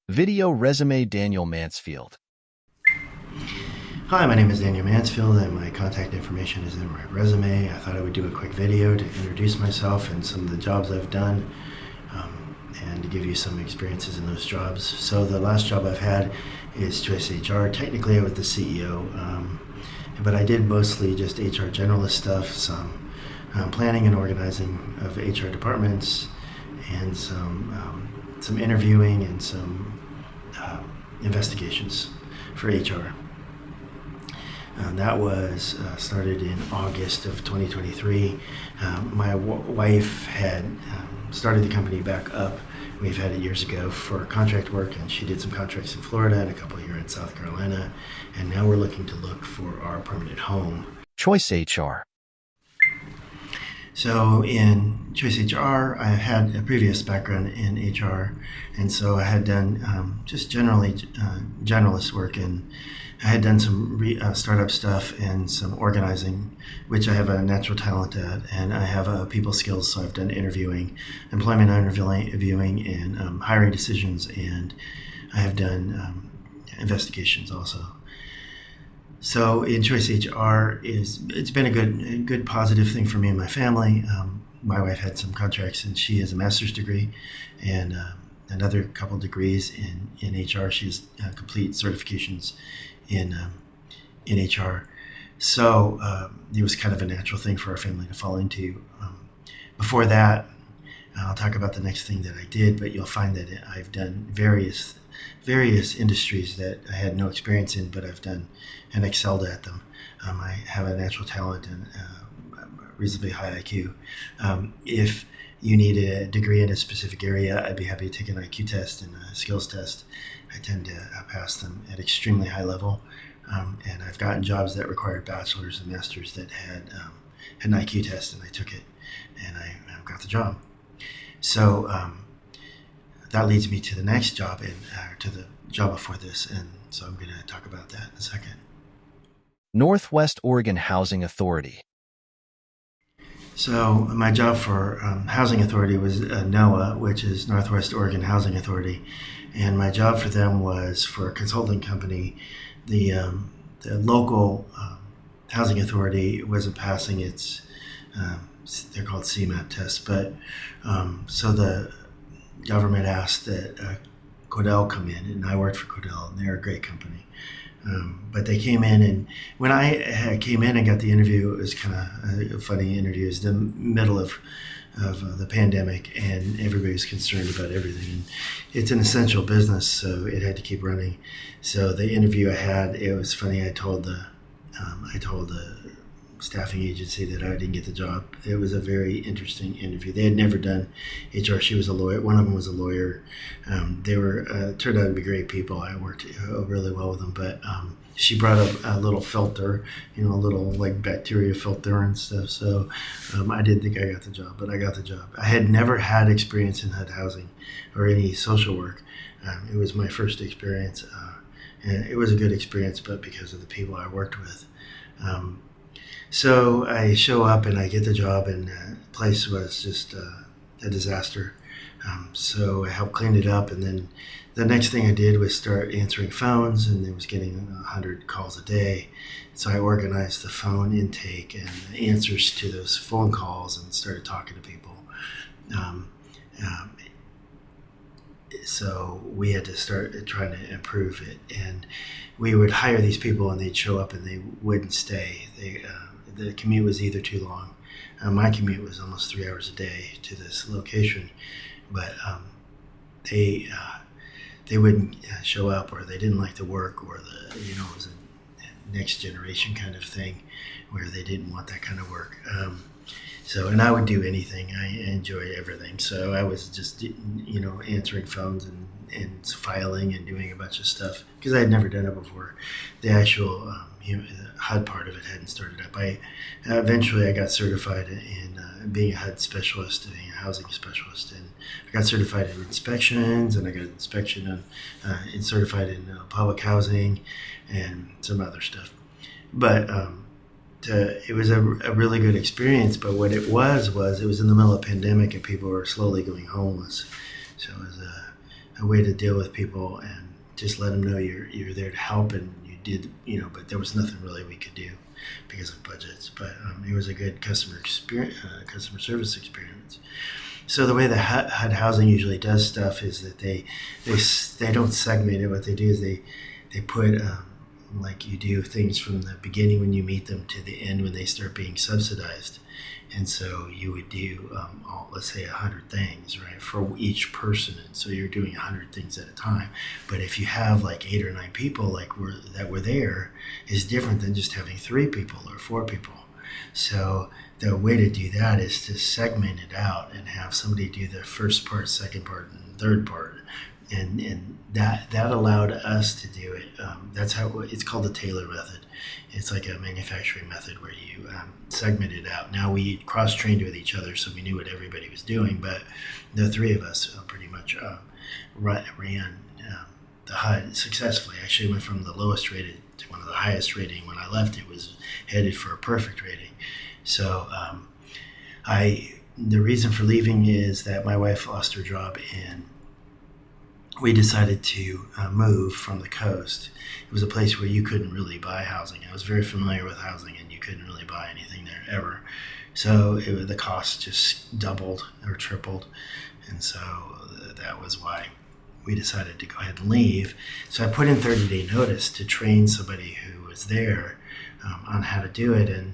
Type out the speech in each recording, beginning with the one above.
Video resume Daniel Mansfield. Hi, my name is Daniel Mansfield and my contact information is in my resume. I thought I would do a quick video to introduce myself and some of the jobs I've done and to give you some experiences in those jobs. So the last job I've had is Choice HR. Technically I was the CEO, but I did mostly just HR generalist stuff, some planning and organizing of HR departments and some interviewing and some investigations for HR. That was started in August of 2023. My wife had started the company back up. We've had it years ago for contract work, and she did some contracts in Florida and a couple here in South Carolina. And now we're looking to look for our permanent home. Choice HR. So in Choice HR, I had a previous background in HR, and so I had done just generalist work, and I had done some startup stuff and some organizing, which I have a natural talent at, and I have people skills, so I've done interviewing, employment interviewing, and hiring decisions, and I have done investigations also. So in Choice HR it's been a good positive thing for me and my family. My wife had some contracts, and she has a master's degree and another couple degrees in HR. She has complete certifications in HR. So it was kind of a natural thing for our family to fall into. Before that, I'll talk about the next thing that I did, but you'll find that I've done various industries that I had no experience in, but I've done and excelled at them. I have a natural talent and a reasonably high IQ. If you need a degree in a specific area, I'd be happy to take an IQ test and a skills test. I tend to pass them at extremely high level, and I've gotten jobs that required bachelor's and master's that had an IQ test, and I took it, and I got the job. So that leads me to the next job, to the job before this, and so I'm going to talk about that in a second. Northwest Oregon Housing Authority. So my job for Housing Authority was NOAA, which is Northwest Oregon Housing Authority, and my job for them was for a consulting company. The local Housing Authority wasn't passing its, they're called CMAP tests, but so the government asked that Codell come in, and I worked for Codell, and they're a great company. But they came in, and when I came in and got the interview, it was kind of a funny interview. It was the middle of the pandemic, and everybody was concerned about everything. And it's an essential business, so it had to keep running. So the interview I had, it was funny. I told the staffing agency that I didn't get the job. It was a very interesting interview. They had never done HR. She was a lawyer. One of them was a lawyer. They were turned out to be great people. I worked really well with them, but she brought up a little filter, a little like bacteria filter and stuff. So I didn't think I got the job, but I got the job. I had never had experience in HUD housing or any social work. It was my first experience, and it was a good experience, but because of the people I worked with. So I show up and I get the job, and the place was just a disaster. So I helped clean it up, and then the next thing I did was start answering phones, and I was getting 100 calls a day. So I organized the phone intake and the answers to those phone calls and started talking to people. So we had to start trying to improve it, and we would hire these people, and they'd show up and they wouldn't stay. The commute was either too long. My commute was almost 3 hours a day to this location, but they wouldn't show up, or they didn't like the work, or it was a next generation kind of thing where they didn't want that kind of work. And I would do anything. I enjoy everything. So I was just, answering phones and filing and doing a bunch of stuff because I had never done it before. The actual HUD part of it hadn't started up. Eventually I got certified in being a HUD specialist, being a housing specialist, and I got certified in inspections, and I got certified in public housing and some other stuff. But it was a really good experience. But what it was it was in the middle of a pandemic, and people were slowly going homeless. So it was a way to deal with people and just let them know you're there to help, and you did, but there was nothing really we could do because of budgets. But it was a good customer experience, customer service experience. So the way the HUD housing usually does stuff is that they don't segment it. What they do is they put like you do things from the beginning when you meet them to the end when they start being subsidized. And so you would do, let's say, 100 things, right, for each person. And so you're doing 100 things at a time. But if you have like 8 or 9 people that were there, is different than just having 3 people or 4 people. So the way to do that is to segment it out and have somebody do the first part, second part, and third part. And that allowed us to do it. That's how it's called the Taylor method. It's like a manufacturing method where you segment it out. Now we cross-trained with each other, so we knew what everybody was doing. But the 3 of us pretty much ran the HUD successfully. Actually, went from the lowest rated to one of the highest rating. When I left, it was headed for a perfect rating. So the reason for leaving is that my wife lost her job, and we decided to move from the coast. It was a place where you couldn't really buy housing. I was very familiar with housing, and you couldn't really buy anything there ever. So the cost just doubled or tripled. And so that was why we decided to go ahead and leave. So I put in 30-day notice to train somebody who was there on how to do it. And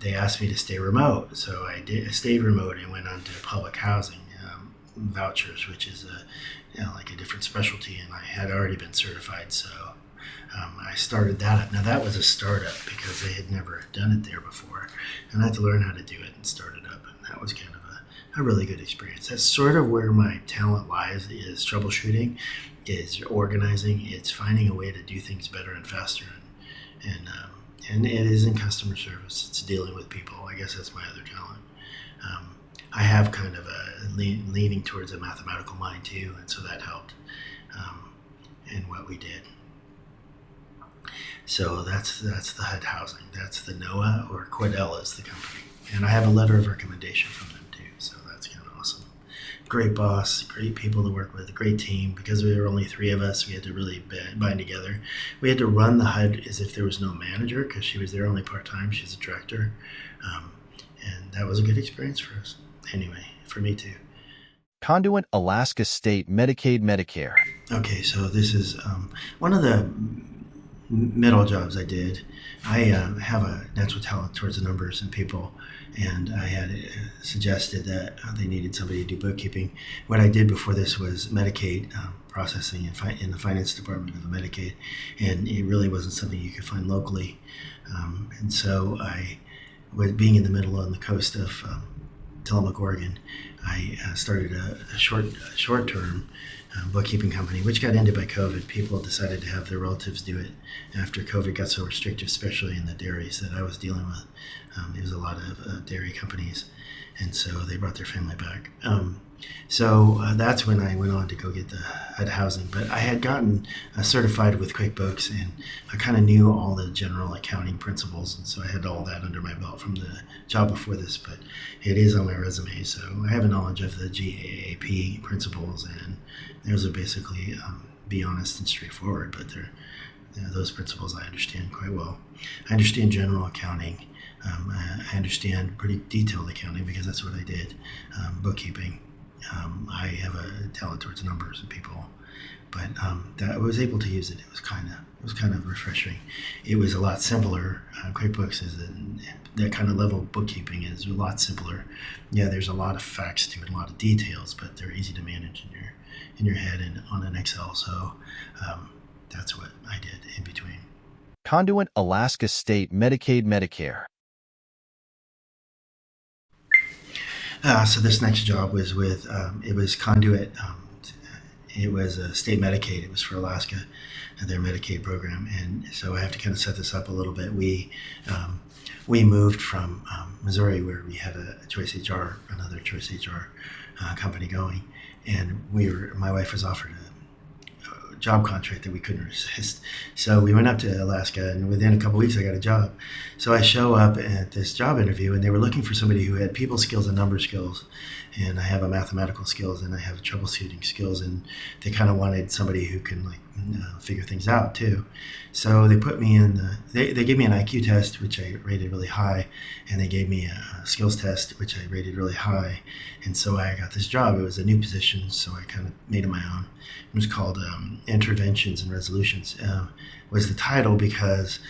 they asked me to stay remote. So I stayed remote and went on to public housing vouchers, which is like a different specialty, and I had already been certified, so I started that up. Now that was a startup because they had never done it there before, and I had to learn how to do it and start it up, and that was kind of a really good experience. That's sort of where my talent lies, is troubleshooting, is organizing, it's finding a way to do things better and faster, and it is in customer service. It's dealing with people. I guess that's my other talent. I have kind of a leaning towards a mathematical mind too, and so that helped in what we did. So that's the HUD housing. That's the NOAA, or Quidel is the company, and I have a letter of recommendation from them too. So that's kind of awesome. Great boss, great people to work with, a great team. Because we were only 3 of us, we had to really bind together. We had to run the HUD as if there was no manager, because she was there only part-time. She's a director, and that was a good experience for us. Anyway, for me too. Conduit Alaska State Medicaid Medicare. Okay, so this is one of the middle jobs I did. I have a natural talent towards the numbers and people, and I had suggested that they needed somebody to do bookkeeping. What I did before this was Medicaid processing in the finance department of the Medicaid, and it really wasn't something you could find locally. And so being in the middle on the coast of Tillamook, Oregon, I started a short-term bookkeeping company, which got ended by COVID. People decided to have their relatives do it after COVID got so restrictive, especially in the dairies that I was dealing with. There was a lot of dairy companies, and so they brought their family back. So that's when I went on to go get the HUD housing. But I had gotten certified with QuickBooks, and I kind of knew all the general accounting principles, and so I had all that under my belt from the job before this. But it is on my resume, so I have a knowledge of the GAAP principles, and those are basically be honest and straightforward. But those principles I understand quite well. I understand general accounting. I understand pretty detailed accounting because that's what I did, bookkeeping. I have a talent towards numbers and people, but that I was able to use it. It was kind of refreshing. It was a lot simpler. QuickBooks is that kind of level of bookkeeping is a lot simpler. Yeah, there's a lot of facts to it, a lot of details, but they're easy to manage in your head and on an Excel. So that's what I did in between. Conduit Alaska State Medicaid Medicare. So this next job was with, it was Conduit. It was a state Medicaid. It was for Alaska, their Medicaid program. And so I have to kind of set this up a little bit. We moved from Missouri, where we had a Choice HR, another Choice HR company going. And my wife was offered a job contract that we couldn't resist. So we went up to Alaska, and within a couple weeks, I got a job. So I show up at this job interview, and they were looking for somebody who had people skills and number skills, and I have a mathematical skills, and I have troubleshooting skills, and they kind of wanted somebody who can figure things out too. So they put me in they gave me an IQ test, which I rated really high, and they gave me a skills test, which I rated really high. And so I got this job. It was a new position, so I kind of made it my own. It was called Interventions and Resolutions. Was the title because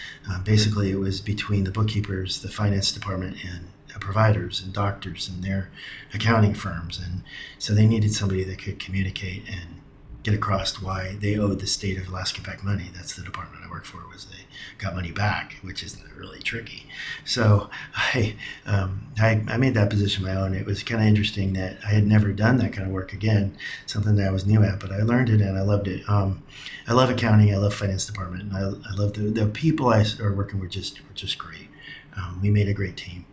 basically it was between the bookkeepers, the finance department, and providers and doctors and their accounting firms. And so they needed somebody that could communicate and get across why they owed the state of Alaska back money. That's the department I worked for, was they got money back, which is really tricky. So I made that position my own. It was kind of interesting that I had never done that kind of work again, something that I was new at, but I learned it and I loved it. I love accounting. I love finance department. And I love the people I are working with were just great. We made a great team.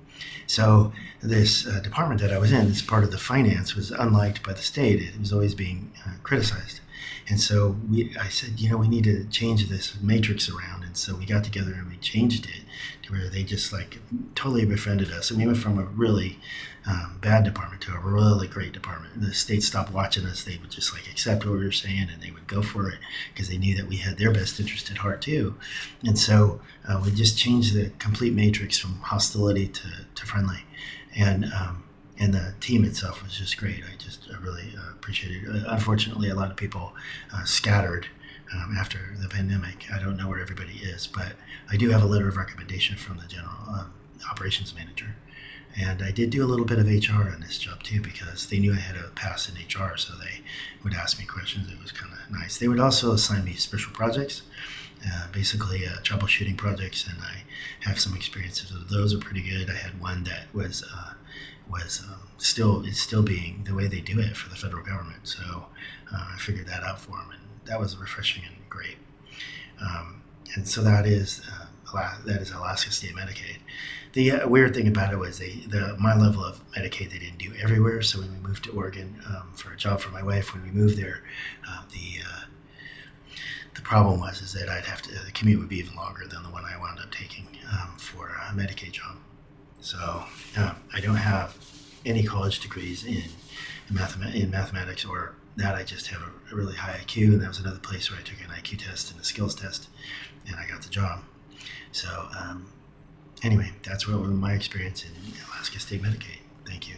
So this department that I was in, this part of the finance, was unliked by the state. It was always being criticized. And so I said, we need to change this matrix around. And so we got together and we changed it to where they just totally befriended us. And we went from a really bad department to a really great department. The state stopped watching us. They would just accept what we were saying, and they would go for it because they knew that we had their best interest at heart too. And so we just changed the complete matrix from hostility to friendly. And the team itself was just great. I really appreciated it. Unfortunately, a lot of people scattered after the pandemic. I don't know where everybody is, but I do have a letter of recommendation from the general operations manager. And I did do a little bit of HR on this job too, because they knew I had a pass in HR, so they would ask me questions. It was kind of nice. They would also assign me special projects, basically troubleshooting projects, and I have some experiences with those. Are pretty good. I had one that was still being the way they do it for the federal government. So I figured that out for them, and that was refreshing and great. And so that is Alaska State Medicaid. The weird thing about it was my level of Medicaid they didn't do everywhere. So when we moved to Oregon for a job for my wife, when we moved there, the problem was that the commute would be even longer than the one I wound up taking for a Medicaid job. So I don't have any college degrees in mathematics or that. I just have a really high IQ, and that was another place where I took an IQ test and a skills test, and I got the job. So anyway, that's what was my experience in Alaska State Medicaid. Thank you.